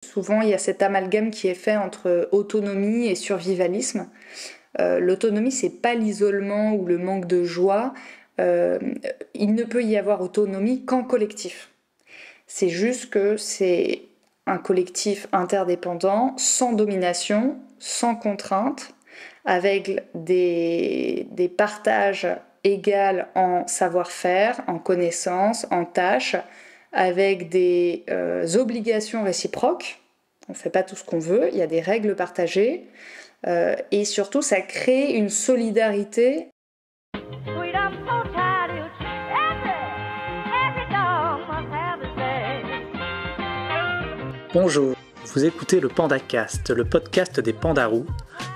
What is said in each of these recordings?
Souvent, il y a cet amalgame qui est fait entre autonomie et survivalisme. L'autonomie, c'est pas l'isolement ou le manque de joie. Il ne peut y avoir autonomie qu'en collectif. C'est juste que c'est un collectif interdépendant, sans domination, sans contrainte, avec des partages égaux en savoir-faire, en connaissances, en tâches, avec des obligations réciproques. On ne fait pas tout ce qu'on veut, il y a des règles partagées. Et surtout, ça crée une solidarité. Bonjour, vous écoutez le PandaCast, le podcast des Pandarous,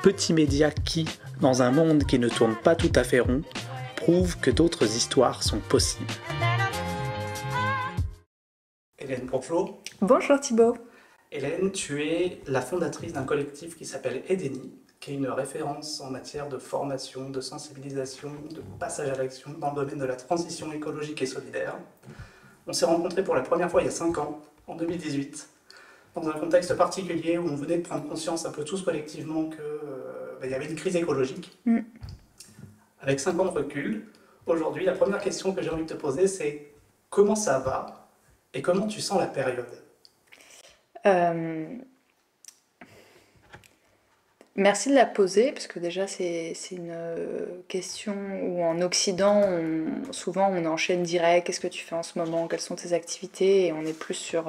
petit média qui, dans un monde qui ne tourne pas tout à fait rond, prouve que d'autres histoires sont possibles. Hélène Ponflot. Bonjour Thibaut. Hélène, tu es la fondatrice d'un collectif qui s'appelle Edeni, qui est une référence en matière de formation, de sensibilisation, de passage à l'action dans le domaine de la transition écologique et solidaire. On s'est rencontrés pour la première fois il y a 5 ans, en 2018, dans un contexte particulier où on venait de prendre conscience un peu tous collectivement qu'il y avait une crise écologique. Avec 5 ans de recul, aujourd'hui, la première question que j'ai envie de te poser, c'est comment ça va et comment tu sens la période ? Merci de la poser, parce que déjà c'est une question où en Occident, souvent on enchaîne direct, qu'est-ce que tu fais en ce moment, quelles sont tes activités, et on est plus sur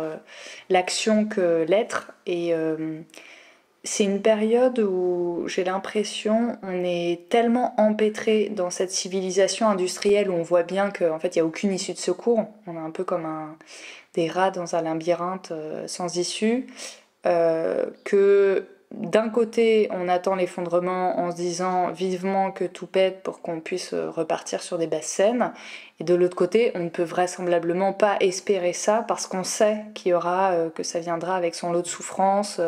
l'action que l'être. Et c'est une période où j'ai l'impression on est tellement empêtré dans cette civilisation industrielle où on voit bien qu'en fait il n'y a aucune issue de secours. On est un peu comme des rats dans un labyrinthe sans issue, que d'un côté, on attend l'effondrement en se disant vivement que tout pète pour qu'on puisse repartir sur des basses scènes. Et de l'autre côté, on ne peut vraisemblablement pas espérer ça parce qu'on sait qu'il y aura, que ça viendra avec son lot de souffrances,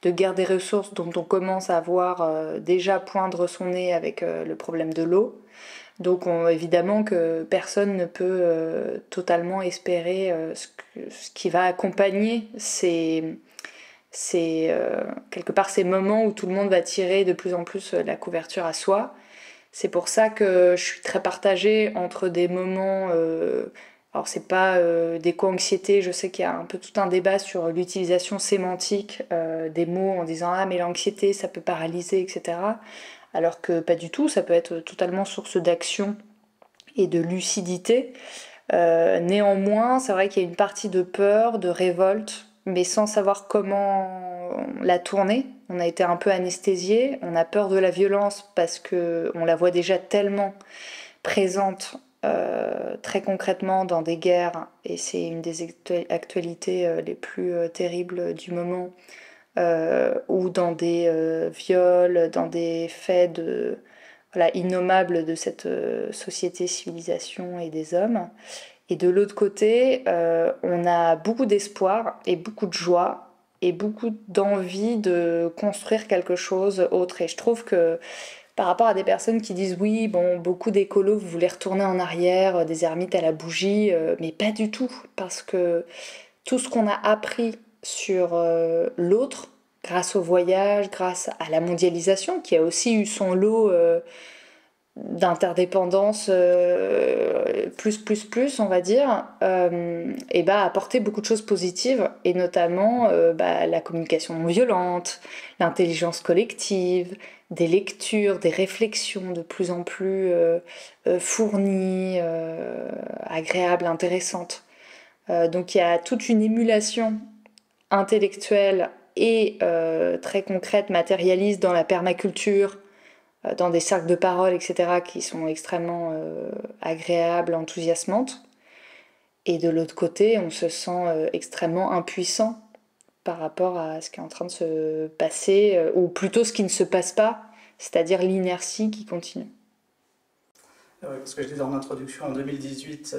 de guerre des ressources dont on commence à voir déjà poindre son nez avec le problème de l'eau. Donc évidemment que personne ne peut totalement espérer ce qui va accompagner quelque part ces moments où tout le monde va tirer de plus en plus la couverture à soi. C'est pour ça que je suis très partagée entre des moments, alors c'est pas d'éco-anxiété, je sais qu'il y a un peu tout un débat sur l'utilisation sémantique des mots en disant ah mais l'anxiété ça peut paralyser, etc. Alors que pas du tout, ça peut être totalement source d'action et de lucidité. Néanmoins, c'est vrai qu'il y a une partie de peur, de révolte, mais sans savoir comment la tourner. On a été un peu anesthésié, on a peur de la violence parce qu'on la voit déjà tellement présente très concrètement dans des guerres, et c'est une des actualités les plus terribles du moment, ou dans des viols, dans des faits innommables de cette société, civilisation et des hommes. Et de l'autre côté, on a beaucoup d'espoir et beaucoup de joie et beaucoup d'envie de construire quelque chose autre. Et je trouve que par rapport à des personnes qui disent oui, bon, beaucoup d'écolos, vous voulez retourner en arrière, des ermites à la bougie, mais pas du tout, parce que tout ce qu'on a appris sur l'autre, grâce au voyage, grâce à la mondialisation, qui a aussi eu son lot d'interdépendance plus on va dire, et apporter beaucoup de choses positives, et notamment la communication non violente, l'intelligence collective, des lectures, des réflexions de plus en plus fournies, agréables, intéressantes. Donc il y a toute une émulation intellectuelle et très concrète, matérialiste dans la permaculture, dans des cercles de parole, etc., qui sont extrêmement agréables, enthousiasmantes. Et de l'autre côté, on se sent extrêmement impuissant par rapport à ce qui est en train de se passer, ou plutôt ce qui ne se passe pas, c'est-à-dire l'inertie qui continue. Oui, parce que je disais en introduction, en 2018,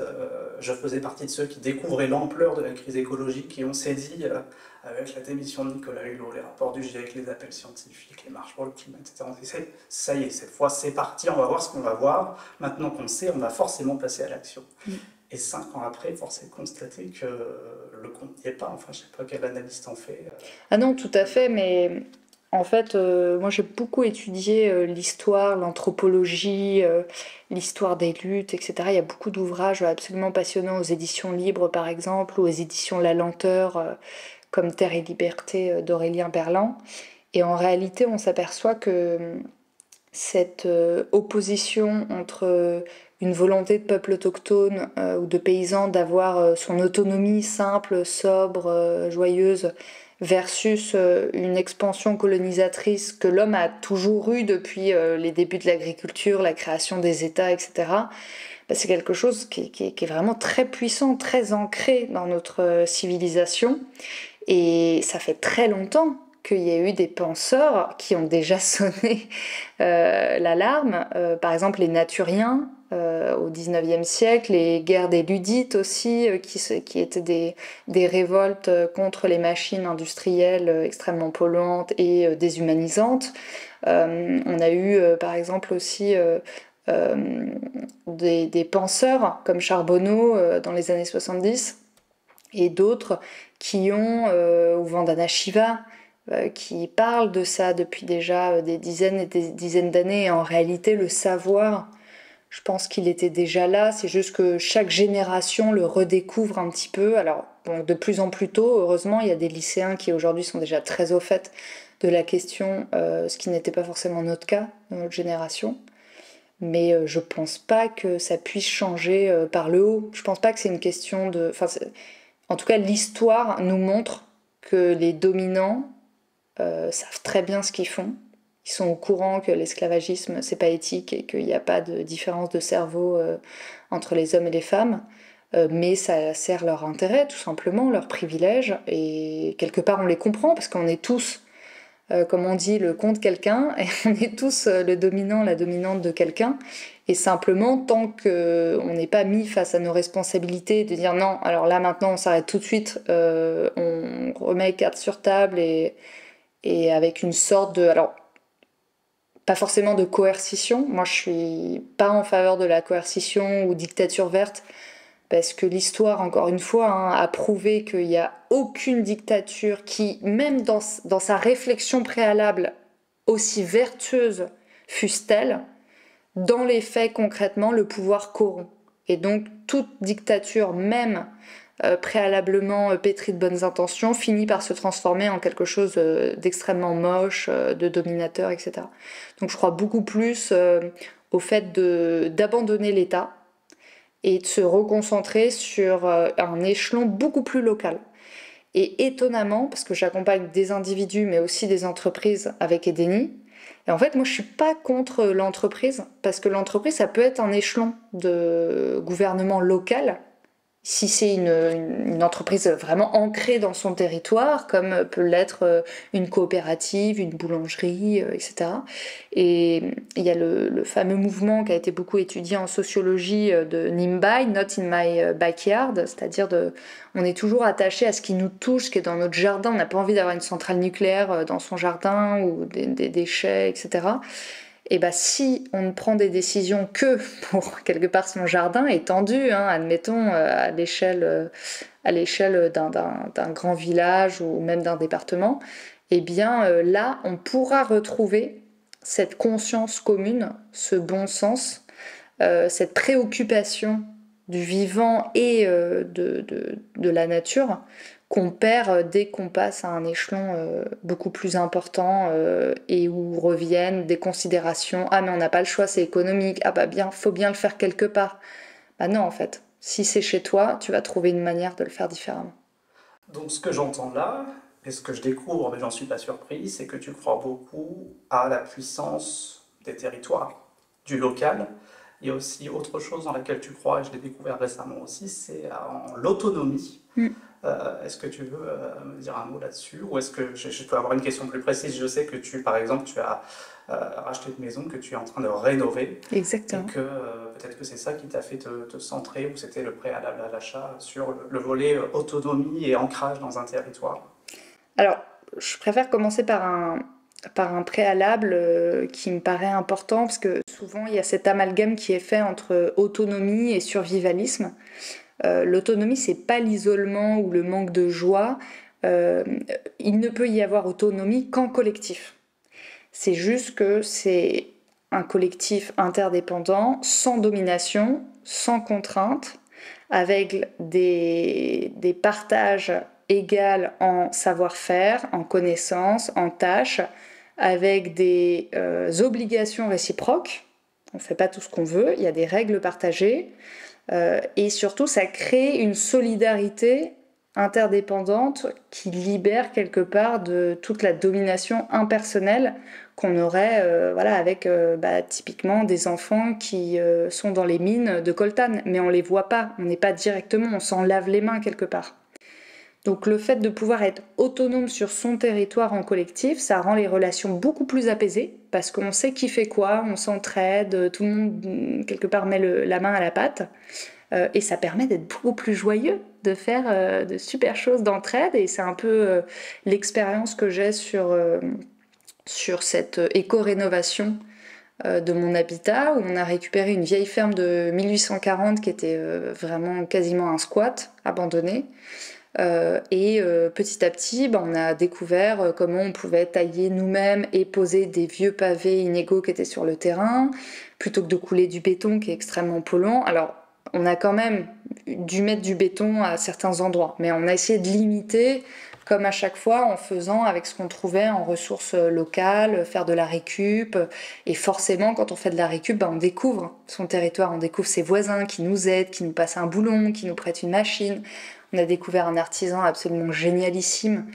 je faisais partie de ceux qui découvraient l'ampleur de la crise écologique, et on s'est dit, avec la démission de Nicolas Hulot, les rapports du GIEC, les appels scientifiques, les marches pour le climat, etc., on s'est dit, ça y est, cette fois c'est parti, on va voir ce qu'on va voir. Maintenant qu'on sait, on va forcément passer à l'action. Et 5 ans après, force est de constater que le compte n'y est pas. Enfin, je sais pas quelle analyse t'en fais. Ah non, tout à fait, mais en fait, moi j'ai beaucoup étudié l'histoire, l'anthropologie, l'histoire des luttes, etc. Il y a beaucoup d'ouvrages absolument passionnants aux éditions Libres, par exemple, ou aux éditions La Lenteur, comme Terre et Liberté d'Aurélien Berland. Et en réalité, on s'aperçoit que cette opposition entre une volonté de peuple autochtone ou de paysans d'avoir son autonomie simple, sobre, joyeuse, versus une expansion colonisatrice que l'homme a toujours eue depuis les débuts de l'agriculture, la création des États, etc. Bah, c'est quelque chose qui est vraiment très puissant, très ancré dans notre civilisation. Et ça fait très longtemps qu'il y a eu des penseurs qui ont déjà sonné l'alarme. Par exemple, les Naturiens au XIXe siècle, les guerres des Ludites aussi, qui étaient des révoltes contre les machines industrielles extrêmement polluantes et déshumanisantes. On a eu par exemple aussi des penseurs comme Charbonneau dans les années 70 et d'autres qui ont, ou Vandana Shiva, qui parlent de ça depuis déjà des dizaines et des dizaines d'années. Et en réalité, le savoir, je pense qu'il était déjà là. C'est juste que chaque génération le redécouvre un petit peu. Alors, bon, de plus en plus tôt, heureusement, il y a des lycéens qui aujourd'hui sont déjà très au fait de la question, ce qui n'était pas forcément notre cas dans notre génération. Mais je pense pas que ça puisse changer par le haut. Je pense pas que c'est une question de... Enfin, en tout cas, l'histoire nous montre que les dominants savent très bien ce qu'ils font. Ils sont au courant que l'esclavagisme, c'est pas éthique et qu'il n'y a pas de différence de cerveau entre les hommes et les femmes. Mais ça sert leur intérêt, tout simplement, leur privilège. Et quelque part, on les comprend parce qu'on est tous, comme on dit, le contre quelqu'un, et on est tous le dominant, la dominante de quelqu'un. Et simplement, tant qu'on n'est pas mis face à nos responsabilités, de dire non, alors là maintenant on s'arrête tout de suite, on remet carte sur table et avec une sorte de... Alors, pas forcément de coercition, moi je suis pas en faveur de la coercition ou dictature verte, parce que l'histoire, encore une fois, hein, a prouvé qu'il n'y a aucune dictature qui, même dans sa réflexion préalable, aussi vertueuse fût-elle, dans les faits concrètement, le pouvoir corrompt. Et donc toute dictature, même préalablement pétrie de bonnes intentions, finit par se transformer en quelque chose d'extrêmement moche, de dominateur, etc. Donc je crois beaucoup plus au fait d'abandonner l'État et de se reconcentrer sur un échelon beaucoup plus local. Et étonnamment, parce que j'accompagne des individus mais aussi des entreprises avec Edeni, et en fait moi je suis pas contre l'entreprise, parce que l'entreprise ça peut être un échelon de gouvernement local, si c'est une entreprise vraiment ancrée dans son territoire, comme peut l'être une coopérative, une boulangerie, etc. Et il y a le fameux mouvement qui a été beaucoup étudié en sociologie de Nimbai, Not in my backyard, c'est-à-dire on est toujours attaché à ce qui nous touche, ce qui est dans notre jardin. On n'a pas envie d'avoir une centrale nucléaire dans son jardin ou des déchets, etc. Et bah si on ne prend des décisions que pour quelque part son jardin étendu, hein, admettons à l'échelle d'un grand village ou même d'un département, eh bien là on pourra retrouver cette conscience commune, ce bon sens, cette préoccupation du vivant et de la nature qu'on perd dès qu'on passe à un échelon beaucoup plus important et où reviennent des considérations. Ah mais on n'a pas le choix, c'est économique. Ah bah bien, faut bien le faire quelque part. Bah non en fait, si c'est chez toi, tu vas trouver une manière de le faire différemment. Donc ce que j'entends là, et ce que je découvre, mais j'en suis pas surpris, c'est que tu crois beaucoup à la puissance des territoires, du local. Il y a aussi autre chose dans laquelle tu crois, et je l'ai découvert récemment aussi, c'est en l'autonomie. Mm. Est-ce que tu veux me dire un mot là-dessus? Ou est-ce que je peux avoir une question plus précise? Je sais que par exemple, tu as racheté une maison que tu es en train de rénover et Exactement. que peut-être que c'est ça qui t'a fait te centrer ou c'était le préalable à l'achat sur le volet autonomie et ancrage dans un territoire. Alors, je préfère commencer par un préalable qui me paraît important parce que souvent il y a cet amalgame qui est fait entre autonomie et survivalisme. L'autonomie, c'est pas l'isolement ou le manque de joie. Il ne peut y avoir autonomie qu'en collectif. C'est juste que c'est un collectif interdépendant, sans domination, sans contrainte, avec des partages égaux en savoir-faire, en connaissances, en tâches, avec des obligations réciproques. On ne fait pas tout ce qu'on veut, il y a des règles partagées. Et surtout, ça crée une solidarité interdépendante qui libère quelque part de toute la domination impersonnelle qu'on aurait avec typiquement des enfants qui sont dans les mines de coltan, mais on les voit pas, on n'est pas directement, on s'en lave les mains quelque part. Donc le fait de pouvoir être autonome sur son territoire en collectif, ça rend les relations beaucoup plus apaisées, parce qu'on sait qui fait quoi, on s'entraide, tout le monde quelque part met la main à la pâte, et ça permet d'être beaucoup plus joyeux, de faire de super choses d'entraide, et c'est un peu l'expérience que j'ai sur cette éco-rénovation de mon habitat, où on a récupéré une vieille ferme de 1840 qui était vraiment quasiment un squat abandonné. Petit à petit, on a découvert comment on pouvait tailler nous-mêmes et poser des vieux pavés inégaux qui étaient sur le terrain, plutôt que de couler du béton qui est extrêmement polluant. Alors, on a quand même dû mettre du béton à certains endroits, mais on a essayé de limiter, comme à chaque fois, en faisant avec ce qu'on trouvait en ressources locales, faire de la récup. Et forcément, quand on fait de la récup, on découvre son territoire, on découvre ses voisins qui nous aident, qui nous passent un boulon, qui nous prêtent une machine. On a découvert un artisan absolument génialissime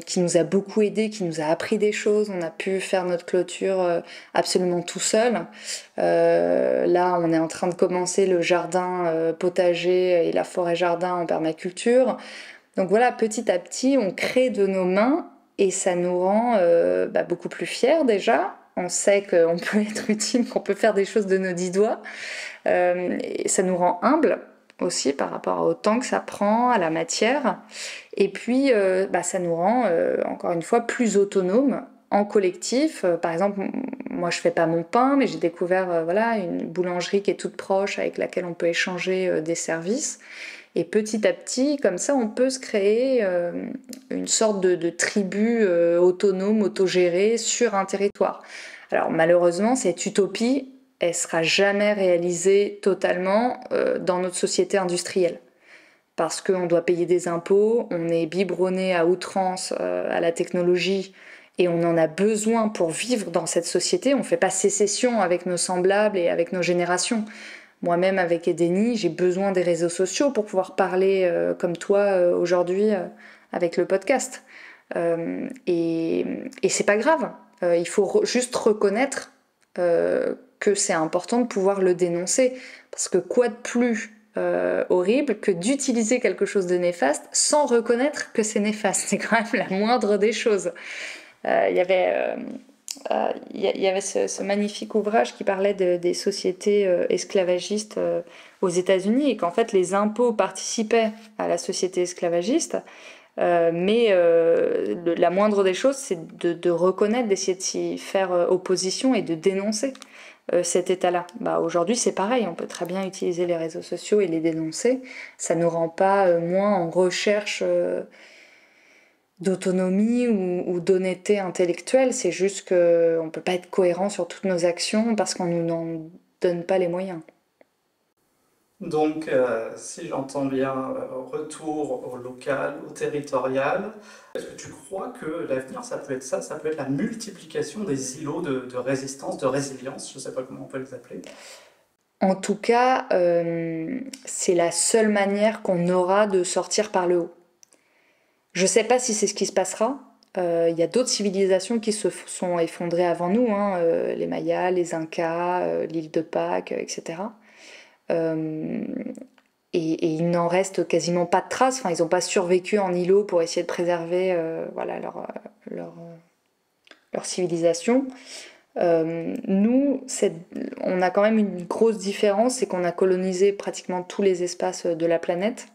qui nous a beaucoup aidé, qui nous a appris des choses. On a pu faire notre clôture absolument tout seul. Là, on est en train de commencer le jardin potager et la forêt jardin en permaculture. Donc voilà, petit à petit, on crée de nos mains et ça nous rend beaucoup plus fiers déjà. On sait qu'on peut être utile, qu'on peut faire des choses de nos 10 doigts. Et ça nous rend humbles aussi par rapport au temps que ça prend, à la matière. Et puis, ça nous rend, encore une fois, plus autonomes en collectif. Par exemple, moi, je fais pas mon pain, mais j'ai découvert une boulangerie qui est toute proche, avec laquelle on peut échanger des services. Et petit à petit, comme ça, on peut se créer une sorte de tribu autonome, autogérée sur un territoire. Alors malheureusement, cette utopie, elle sera jamais réalisée totalement dans notre société industrielle. Parce qu'on doit payer des impôts, on est biberonné à outrance à la technologie et on en a besoin pour vivre dans cette société. On ne fait pas sécession avec nos semblables et avec nos générations. Moi-même, avec Edeni, j'ai besoin des réseaux sociaux pour pouvoir parler comme toi aujourd'hui avec le podcast. Et c'est pas grave. Il faut juste reconnaître que c'est important de pouvoir le dénoncer. Parce que quoi de plus horrible que d'utiliser quelque chose de néfaste sans reconnaître que c'est néfaste. C'est quand même la moindre des choses. Il y avait ce magnifique ouvrage qui parlait des sociétés esclavagistes aux États-Unis et qu'en fait les impôts participaient à la société esclavagiste, mais la moindre des choses, c'est de reconnaître, d'essayer de s'y faire opposition et de dénoncer cet état-là. Aujourd'hui, c'est pareil, on peut très bien utiliser les réseaux sociaux et les dénoncer. Ça ne nous rend pas moins en recherche d'autonomie ou d'honnêteté intellectuelle, c'est juste qu'on ne peut pas être cohérent sur toutes nos actions parce qu'on ne nous en donne pas les moyens. Donc, si j'entends bien, retour au local, au territorial, est-ce que tu crois que l'avenir, ça peut être ça, ça peut être la multiplication des îlots de résistance, de résilience, je ne sais pas comment on peut les appeler? En tout cas, c'est la seule manière qu'on aura de sortir par le haut. Je ne sais pas si c'est ce qui se passera. Il y a d'autres civilisations qui se sont effondrées avant nous, les Mayas, les Incas, l'île de Pâques, etc. Et il n'en reste quasiment pas de traces. Enfin, ils n'ont pas survécu en îlot pour essayer de préserver leur civilisation. Nous, on a quand même une grosse différence, c'est qu'on a colonisé pratiquement tous les espaces de la planète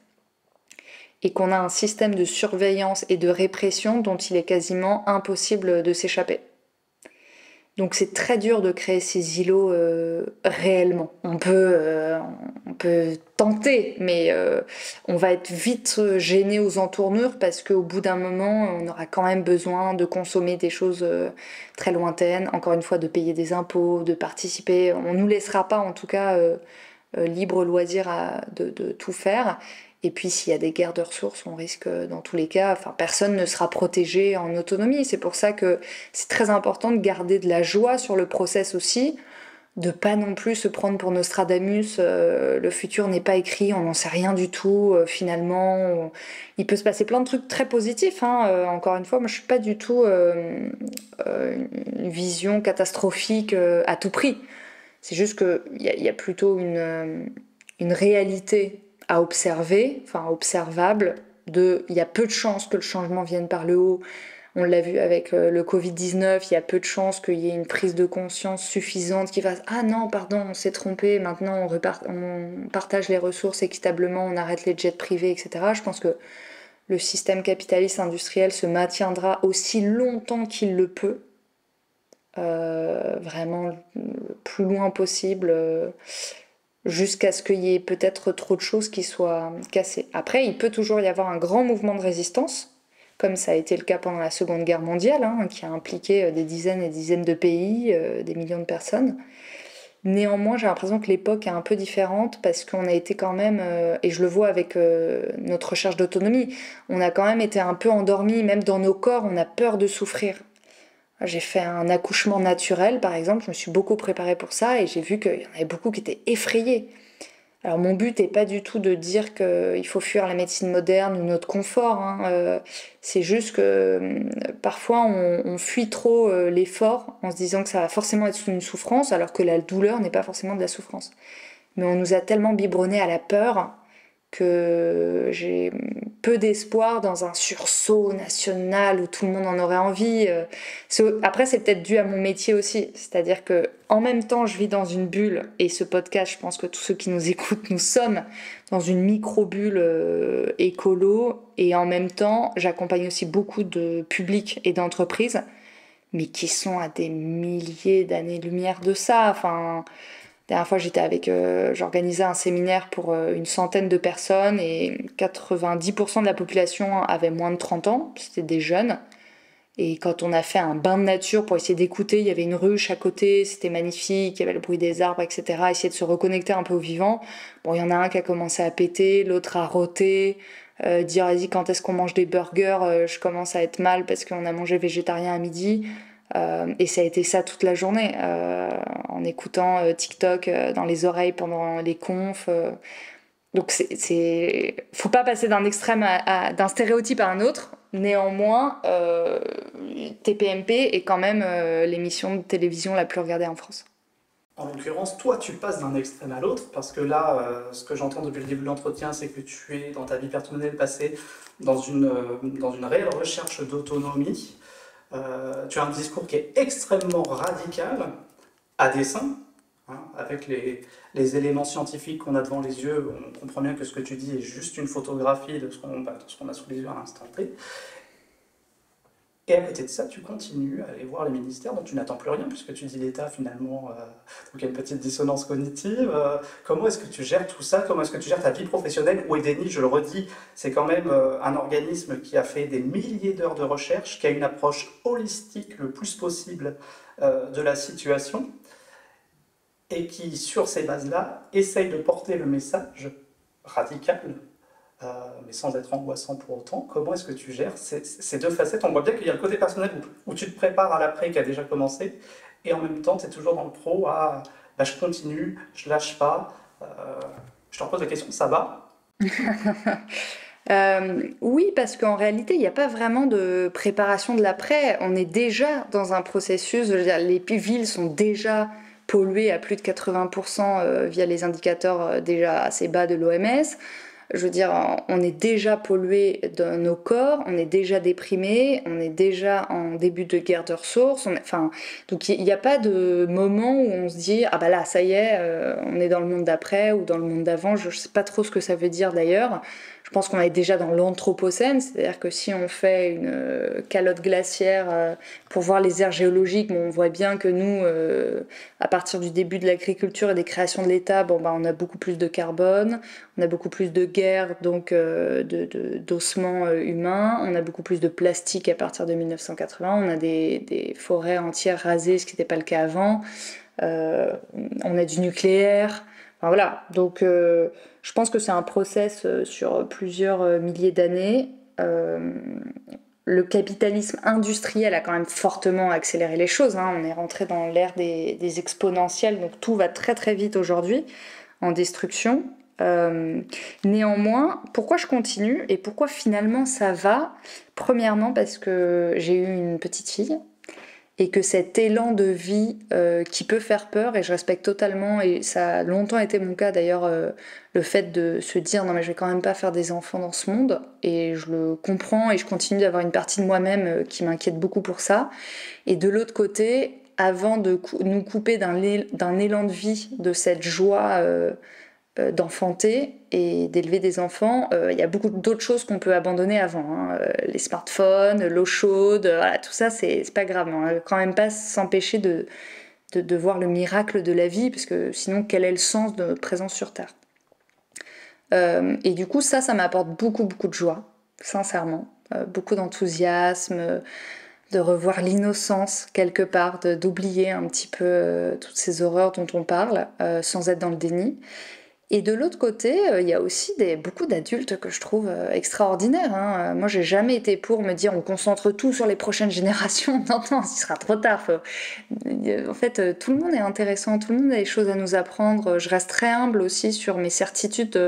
et qu'on a un système de surveillance et de répression dont il est quasiment impossible de s'échapper. Donc c'est très dur de créer ces îlots réellement. On peut tenter, mais on va être vite gêné aux entournures parce qu'au bout d'un moment, on aura quand même besoin de consommer des choses très lointaines, encore une fois de payer des impôts, de participer. On nous laissera pas en tout cas libre loisir de tout faire. Et puis s'il y a des guerres de ressources, on risque dans tous les cas, enfin personne ne sera protégé en autonomie. C'est pour ça que c'est très important de garder de la joie sur le process aussi, de pas non plus se prendre pour Nostradamus, le futur n'est pas écrit, on n'en sait rien du tout, finalement. Il peut se passer plein de trucs très positifs, hein. Encore une fois, moi je suis pas du tout une vision catastrophique à tout prix. C'est juste qu'il y a plutôt une réalité à observer, enfin observable, il y a peu de chances que le changement vienne par le haut. On l'a vu avec le Covid-19, il y a peu de chances qu'il y ait une prise de conscience suffisante qui fasse ah non, pardon, on s'est trompé, maintenant on partage les ressources équitablement, on arrête les jets privés, etc. Je pense que le système capitaliste industriel se maintiendra aussi longtemps qu'il le peut, vraiment le plus loin possible. Jusqu'à ce qu'il y ait peut-être trop de choses qui soient cassées. Après, il peut toujours y avoir un grand mouvement de résistance, comme ça a été le cas pendant la Seconde Guerre mondiale, hein, qui a impliqué des dizaines et des dizaines de pays, des millions de personnes. Néanmoins, j'ai l'impression que l'époque est un peu différente parce qu'on a été quand même, et je le vois avec notre recherche d'autonomie, on a quand même été un peu endormis, même dans nos corps, on a peur de souffrir. J'ai fait un accouchement naturel, par exemple, je me suis beaucoup préparée pour ça et j'ai vu qu'il y en avait beaucoup qui étaient effrayés. Alors mon but n'est pas du tout de dire qu'il faut fuir la médecine moderne ou notre confort, hein. C'est juste que parfois on fuit trop l'effort en se disant que ça va forcément être une souffrance alors que la douleur n'est pas forcément de la souffrance. Mais on nous a tellement biberonnés à la peur que j'ai peu d'espoir dans un sursaut national où tout le monde en aurait envie. Après, c'est peut-être dû à mon métier aussi. C'est-à-dire que en même temps, je vis dans une bulle, et ce podcast, je pense que tous ceux qui nous écoutent, nous sommes dans une micro-bulle écolo, et en même temps, j'accompagne aussi beaucoup de publics et d'entreprises, mais qui sont à des milliers d'années-lumière de ça. Enfin, la dernière fois, j'organisais un séminaire pour une centaine de personnes et 90% de la population avait moins de 30 ans, c'était des jeunes. Et quand on a fait un bain de nature pour essayer d'écouter, il y avait une ruche à côté, c'était magnifique, il y avait le bruit des arbres, etc. Essayer de se reconnecter un peu au vivant. Bon, il y en a un qui a commencé à péter, l'autre à rôter, dire vas-y, quand est-ce qu'on mange des burgers, je commence à être mal parce qu'on a mangé végétarien à midi. Et ça a été ça toute la journée, en écoutant TikTok dans les oreilles pendant les confs. Donc faut pas passer d'un extrême d'un stéréotype à un autre. Néanmoins, TPMP est quand même l'émission de télévision la plus regardée en France. En l'occurrence, toi, tu passes d'un extrême à l'autre, parce que là, ce que j'entends depuis le début de l'entretien, c'est que tu es, dans ta vie personnelle, passé dans une réelle recherche d'autonomie. Tu as un discours qui est extrêmement radical, à dessein, hein, avec les éléments scientifiques qu'on a devant les yeux. On comprend bien que ce que tu dis est juste une photographie de ce qu'on a sous les yeux à l'instant T. Et à côté de ça, tu continues à aller voir les ministères dont tu n'attends plus rien, puisque tu dis l'État finalement, donc il y a une petite dissonance cognitive. Comment est-ce que tu gères tout ça? Comment est-ce que tu gères ta vie professionnelle? Où Edeni, je le redis, c'est quand même un organisme qui a fait des milliers d'heures de recherche, qui a une approche holistique le plus possible de la situation, et qui, sur ces bases-là, essaye de porter le message radical, mais sans être angoissant pour autant. Comment est-ce que tu gères ces deux facettes? On voit bien qu'il y a le côté personnel où tu te prépares à l'après qui a déjà commencé, et en même temps, tu es toujours dans le pro à bah, je continue, je lâche pas. Je te repose la question, ça va? Oui, parce qu'en réalité, il n'y a pas vraiment de préparation de l'après. On est déjà dans un processus, je veux dire, les villes sont déjà polluées à plus de 80% via les indicateurs déjà assez bas de l'OMS. Je veux dire, on est déjà pollué dans nos corps, on est déjà déprimé, on est déjà en début de guerre de ressources. Enfin, donc il n'y a pas de moment où on se dit ah bah là ça y est, on est dans le monde d'après ou dans le monde d'avant. Je sais pas trop ce que ça veut dire d'ailleurs. je pense qu'on est déjà dans l'anthropocène, c'est-à-dire que si on fait une calotte glaciaire pour voir les aires géologiques, bon, on voit bien que nous, à partir du début de l'agriculture et des créations de l'État, bon, bah, on a beaucoup plus de carbone, on a beaucoup plus de guerres, donc d'ossements humains, on a beaucoup plus de plastique à partir de 1980, on a des forêts entières rasées, ce qui n'était pas le cas avant, on a du nucléaire. Enfin, voilà, donc je pense que c'est un process sur plusieurs milliers d'années. Le capitalisme industriel a quand même fortement accéléré les choses, hein. On est rentré dans l'ère des exponentiels, donc tout va très très vite aujourd'hui en destruction. Néanmoins, pourquoi je continue et pourquoi finalement ça va? Premièrement parce que j'ai eu une petite fille et que cet élan de vie qui peut faire peur, et je respecte totalement, et ça a longtemps été mon cas d'ailleurs, le fait de se dire non mais je vais quand même pas faire des enfants dans ce monde, et je le comprends et je continue d'avoir une partie de moi-même qui m'inquiète beaucoup pour ça. Et de l'autre côté, avant de nous couper d'un élan de vie, de cette joie d'enfanter et d'élever des enfants, il y a beaucoup d'autres choses qu'on peut abandonner avant, hein. Les smartphones, l'eau chaude, voilà, tout ça c'est pas grave, mais on va quand même pas s'empêcher de voir le miracle de la vie, parce que sinon quel est le sens de notre présence sur Terre? Et du coup ça m'apporte beaucoup beaucoup de joie, sincèrement, beaucoup d'enthousiasme, de revoir l'innocence quelque part, d'oublier un petit peu toutes ces horreurs dont on parle, sans être dans le déni. Et de l'autre côté, il y a aussi beaucoup d'adultes que je trouve extraordinaires, hein. Moi, j'ai jamais été pour me dire on concentre tout sur les prochaines générations. Non, non, ce sera trop tard. En fait, tout le monde est intéressant, tout le monde a des choses à nous apprendre. Je reste très humble aussi sur mes certitudes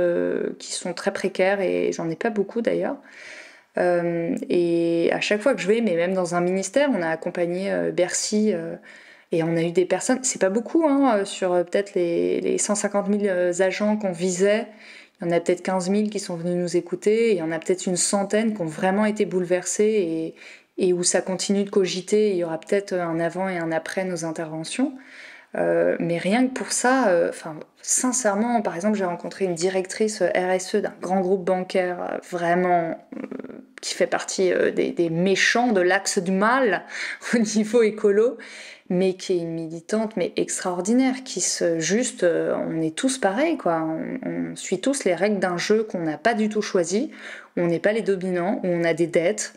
qui sont très précaires, et j'en ai pas beaucoup d'ailleurs. Et à chaque fois que je vais, mais même dans un ministère, on a accompagné Bercy. Et on a eu des personnes, c'est pas beaucoup, hein, sur peut-être les 150 000 agents qu'on visait, il y en a peut-être 15 000 qui sont venus nous écouter, et il y en a peut-être une centaine qui ont vraiment été bouleversés, et où ça continue de cogiter. Il y aura peut-être un avant et un après nos interventions. Mais rien que pour ça, sincèrement, par exemple, j'ai rencontré une directrice RSE d'un grand groupe bancaire, vraiment qui fait partie des méchants de l'axe du mal au niveau écolo, mais qui est une militante mais extraordinaire, on est tous pareils, quoi. On suit tous les règles d'un jeu qu'on n'a pas du tout choisi, où on n'est pas les dominants, où on a des dettes,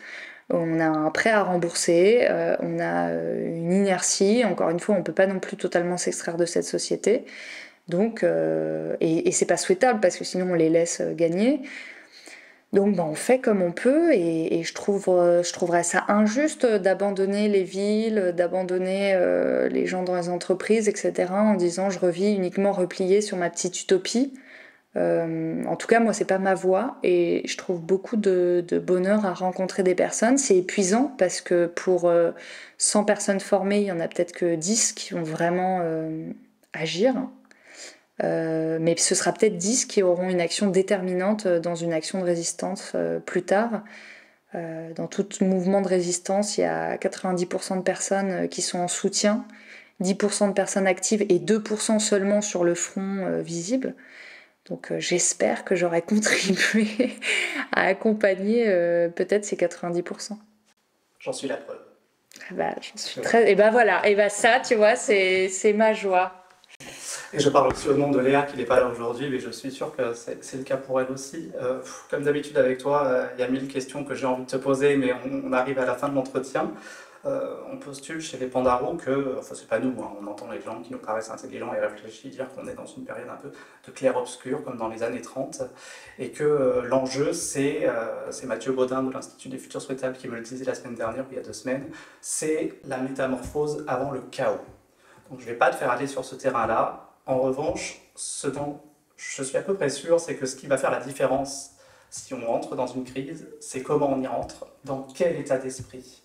on a un prêt à rembourser, on a une inertie. Encore une fois, on peut pas non plus totalement s'extraire de cette société. Donc, et c'est pas souhaitable, parce que sinon on les laisse gagner. Donc on fait comme on peut, et je trouverais ça injuste d'abandonner les villes, d'abandonner les gens dans les entreprises, etc., en disant je revis uniquement repliée sur ma petite utopie. En tout cas, moi, c'est pas ma voie, et je trouve beaucoup de bonheur à rencontrer des personnes. C'est épuisant parce que pour 100 personnes formées, il y en a peut-être que 10 qui vont vraiment agir. Mais ce sera peut-être 10 qui auront une action déterminante dans une action de résistance plus tard. Dans tout mouvement de résistance, il y a 90% de personnes qui sont en soutien, 10% de personnes actives et 2% seulement sur le front visible. Donc j'espère que j'aurai contribué à accompagner peut-être ces 90%. J'en suis la preuve. Bah, j'en suis très... Et bah voilà, et bah ça, tu vois, c'est ma joie. Et je parle aussi au nom de Léa qui n'est pas là aujourd'hui, mais je suis sûr que c'est le cas pour elle aussi. Comme d'habitude avec toi, il y a 1000 questions que j'ai envie de te poser, mais on arrive à la fin de l'entretien. On postule chez les Pandarous que, enfin c'est pas nous, hein, on entend les gens qui nous paraissent intelligents et réfléchis dire qu'on est dans une période un peu de clair-obscur comme dans les années 30, et que l'enjeu c'est Mathieu Baudin de l'Institut des Futurs Souhaitables qui me le disait la semaine dernière, il y a 2 semaines, c'est la métamorphose avant le chaos. Donc je ne vais pas te faire aller sur ce terrain-là. En revanche, ce dont je suis à peu près sûr, c'est que ce qui va faire la différence si on rentre dans une crise, c'est comment on y rentre, dans quel état d'esprit.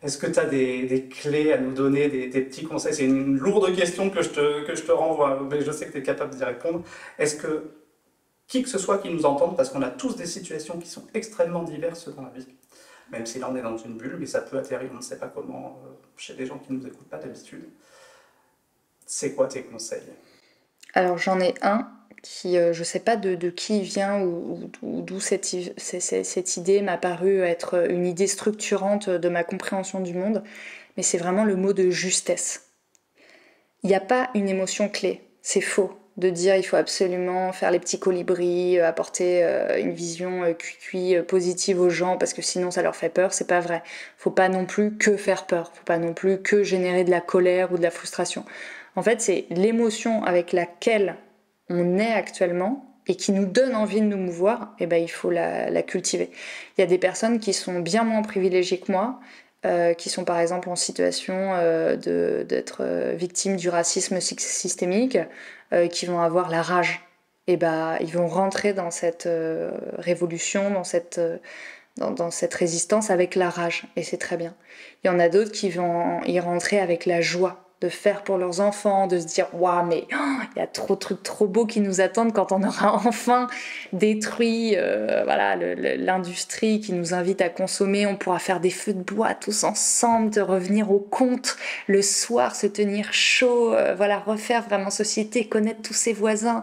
Est-ce que tu as des clés à nous donner, des petits conseils? C'est une lourde question que je te renvoie, mais je sais que tu es capable d'y répondre. Est-ce que qui que ce soit qui nous entende, parce qu'on a tous des situations qui sont extrêmement diverses dans la vie, même si là on est dans une bulle, mais ça peut atterrir, on ne sait pas comment, chez des gens qui ne nous écoutent pas d'habitude. C'est quoi tes conseils? Alors j'en ai un qui je sais pas de qui il vient ou d'où cette idée m'a paru être une idée structurante de ma compréhension du monde, mais c'est vraiment le mot de justesse. Il n'y a pas une émotion clé, c'est faux de dire il faut absolument faire les petits colibris, apporter une vision cuicui positive aux gens parce que sinon ça leur fait peur, c'est pas vrai. Faut pas non plus que faire peur, faut pas non plus que générer de la colère ou de la frustration. En fait, c'est l'émotion avec laquelle on est actuellement et qui nous donne envie de nous mouvoir, et ben il faut la cultiver. Il y a des personnes qui sont bien moins privilégiées que moi, qui sont par exemple en situation d'être victimes du racisme systémique, qui vont avoir la rage. Et ben ils vont rentrer dans cette révolution, dans cette résistance avec la rage, et c'est très bien. Il y en a d'autres qui vont y rentrer avec la joie de faire pour leurs enfants, de se dire waouh, mais il y a trop de trucs trop beaux qui nous attendent quand on aura enfin détruit voilà, l'industrie qui nous invite à consommer. On pourra faire des feux de bois tous ensemble, de revenir au compte le soir, se tenir chaud, voilà, refaire vraiment société, connaître tous ses voisins,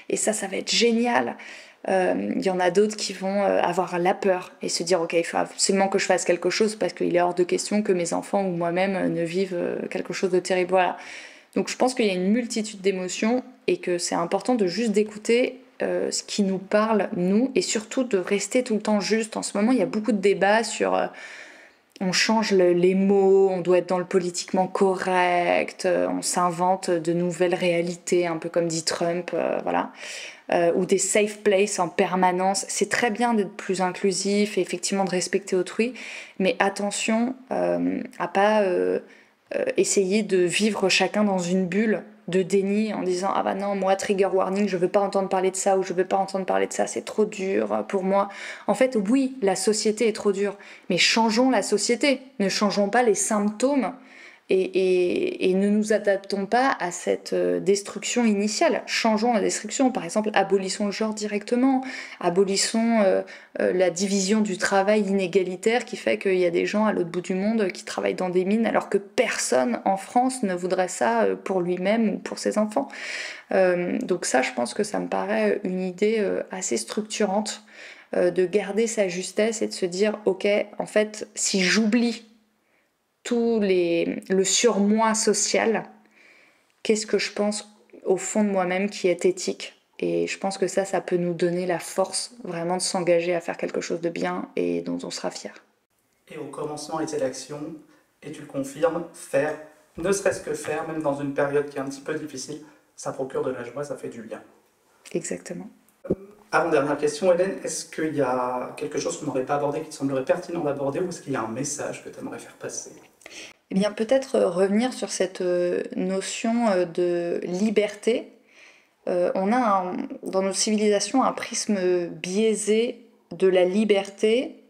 et ça va être génial. Il y en a d'autres qui vont avoir la peur et se dire ok, il faut absolument que je fasse quelque chose parce qu'il est hors de question que mes enfants ou moi-même ne vivent quelque chose de terrible. Voilà. Donc je pense qu'il y a une multitude d'émotions et que c'est important de juste d'écouter ce qui nous parle, nous, et surtout de rester tout le temps juste. En ce moment, il y a beaucoup de débats sur on change les mots, on doit être dans le politiquement correct, on s'invente de nouvelles réalités, un peu comme dit Trump, voilà. Ou des safe places en permanence. C'est très bien d'être plus inclusif et effectivement de respecter autrui, mais attention à pas essayer de vivre chacun dans une bulle de déni en disant ah bah non, moi trigger warning, je veux pas entendre parler de ça, ou je veux pas entendre parler de ça, c'est trop dur pour moi. En fait, oui, la société est trop dure, mais changeons la société, ne changeons pas les symptômes et ne nous adaptons pas à cette destruction initiale. Changeons la destruction, par exemple, abolissons le genre directement, abolissons la division du travail inégalitaire qui fait qu'il y a des gens à l'autre bout du monde qui travaillent dans des mines alors que personne en France ne voudrait ça pour lui-même ou pour ses enfants. Donc ça, je pense que ça me paraît une idée assez structurante de garder sa justesse et de se dire ok, en fait, si j'oublie le surmoi social, qu'est-ce que je pense au fond de moi-même qui est éthique. Et je pense que ça peut nous donner la force vraiment de s'engager à faire quelque chose de bien et dont on sera fier. Et au commencement était l'action, et tu le confirmes, faire, ne serait-ce que faire, même dans une période qui est un petit peu difficile, ça procure de la joie, ça fait du bien. Exactement. Avant-dernière question, Hélène, est-ce qu'il y a quelque chose qu'on n'aurait pas abordé qui te semblerait pertinent d'aborder, ou est-ce qu'il y a un message que tu aimerais faire passer ? Eh bien, peut-être revenir sur cette notion de liberté. On a dans notre civilisation un prisme biaisé de la liberté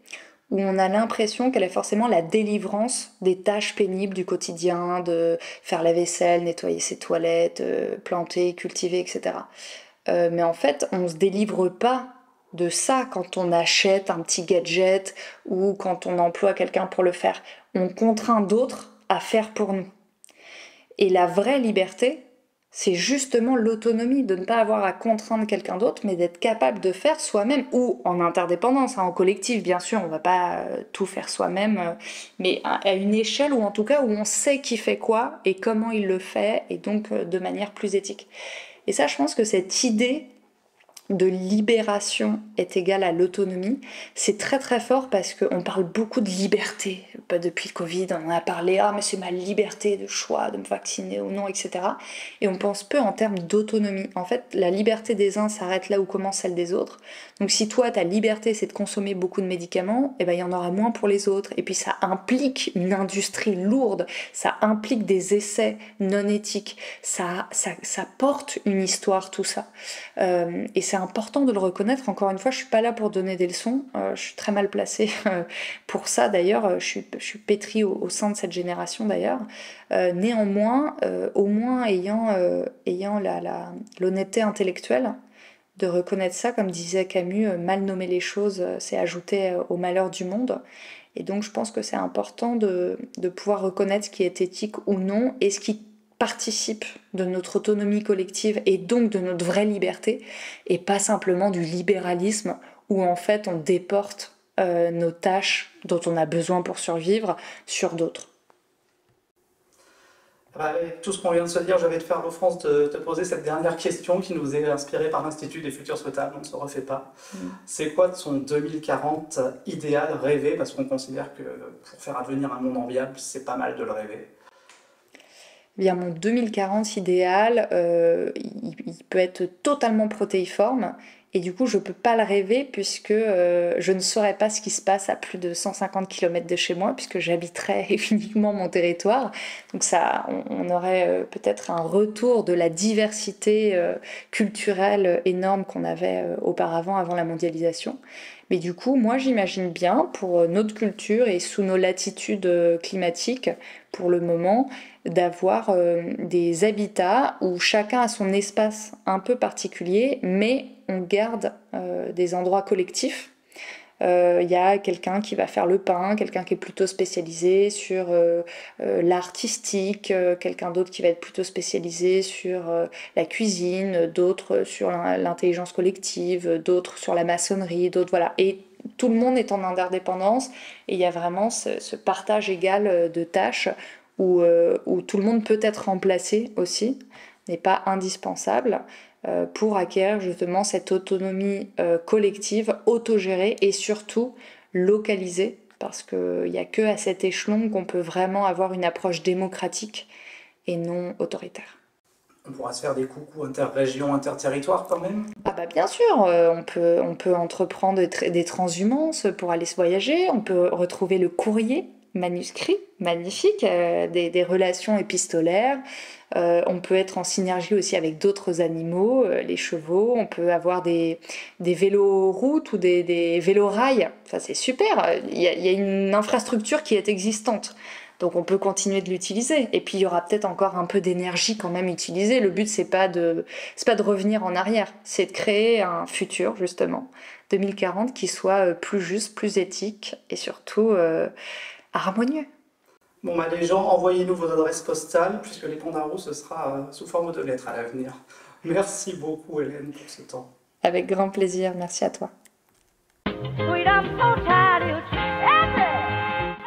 où on a l'impression qu'elle est forcément la délivrance des tâches pénibles du quotidien, de faire la vaisselle, nettoyer ses toilettes, planter, cultiver, etc. Mais en fait, on ne se délivre pas de ça quand on achète un petit gadget ou quand on emploie quelqu'un pour le faire. On contraint d'autres à faire pour nous. Et la vraie liberté, c'est justement l'autonomie, de ne pas avoir à contraindre quelqu'un d'autre, mais d'être capable de faire soi-même, ou en interdépendance, en collectif, bien sûr, on ne va pas tout faire soi-même, mais à une échelle, ou en tout cas où on sait qui fait quoi, et comment il le fait, et donc de manière plus éthique. Et ça, je pense que cette idée de libération est égale à l'autonomie, c'est très très fort parce qu'on parle beaucoup de liberté. Depuis le Covid, on en a parlé, ah mais c'est ma liberté de choix de me vacciner ou non, etc. Et on pense peu en termes d'autonomie. En fait, la liberté des uns s'arrête là où commence celle des autres. Donc si toi, ta liberté, c'est de consommer beaucoup de médicaments, eh ben, il y en aura moins pour les autres. Et puis ça implique une industrie lourde, ça implique des essais non éthiques, ça porte une histoire, tout ça. Et c'est important de le reconnaître. Encore une fois, je suis pas là pour donner des leçons, je suis très mal placée pour ça d'ailleurs, je suis pétrie au sein de cette génération d'ailleurs. Néanmoins, au moins ayant l'honnêteté intellectuelle de reconnaître ça, comme disait Camus, mal nommer les choses, c'est ajouter au malheur du monde. Et donc je pense que c'est important de pouvoir reconnaître ce qui est éthique ou non, et ce qui participe de notre autonomie collective et donc de notre vraie liberté, et pas simplement du libéralisme où en fait on déporte nos tâches dont on a besoin pour survivre sur d'autres. Avec tout ce qu'on vient de se dire, je vais te faire l'offense de te poser cette dernière question qui nous est inspirée par l'Institut des Futurs Souhaitables, on ne se refait pas. C'est quoi son 2040 idéal rêvé? Parce qu'on considère que pour faire advenir un monde enviable, c'est pas mal de le rêver. Bien, mon 2040 idéal, il peut être totalement protéiforme et du coup je peux pas le rêver puisque je ne saurais pas ce qui se passe à plus de 150 km de chez moi puisque j'habiterais uniquement mon territoire. Donc ça, on aurait peut-être un retour de la diversité culturelle énorme qu'on avait auparavant, avant la mondialisation. Mais du coup, moi j'imagine bien pour notre culture et sous nos latitudes climatiques, pour le moment, d'avoir des habitats où chacun a son espace un peu particulier, mais on garde des endroits collectifs. Il y a quelqu'un qui va faire le pain, quelqu'un qui est plutôt spécialisé sur l'art artistique, quelqu'un d'autre qui va être plutôt spécialisé sur la cuisine, d'autres sur l'intelligence collective, d'autres sur la maçonnerie, d'autres voilà. Et tout le monde est en interdépendance et il y a vraiment ce partage égal de tâches où tout le monde peut être remplacé aussi, n'est pas indispensable pour acquérir justement cette autonomie collective, autogérée et surtout localisée, parce qu'il n'y a que à cet échelon qu'on peut vraiment avoir une approche démocratique et non autoritaire. On pourra se faire des coucous inter-régions, inter-territoires quand même? Ah bah bien sûr, on peut entreprendre des transhumances pour aller se voyager, on peut retrouver le courrier manuscrit, magnifique, des relations épistolaires, on peut être en synergie aussi avec d'autres animaux, les chevaux, on peut avoir des véloroutes ou des vélorails, ça c'est super, il y a une infrastructure qui est existante. Donc on peut continuer de l'utiliser. Et puis il y aura peut-être encore un peu d'énergie quand même utilisée. Le but c'est pas de revenir en arrière, c'est de créer un futur justement 2040 qui soit plus juste, plus éthique et surtout harmonieux. Bon bah les gens, envoyez-nous vos adresses postales puisque les Pandarous ce sera sous forme de lettres à l'avenir. Merci beaucoup Hélène pour ce temps. Avec grand plaisir, merci à toi.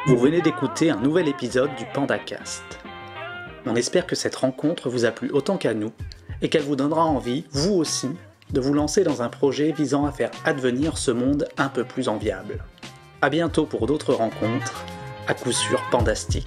Vous venez d'écouter un nouvel épisode du PandaCast. On espère que cette rencontre vous a plu autant qu'à nous et qu'elle vous donnera envie, vous aussi, de vous lancer dans un projet visant à faire advenir ce monde un peu plus enviable. À bientôt pour d'autres rencontres, à coup sûr pandastiques.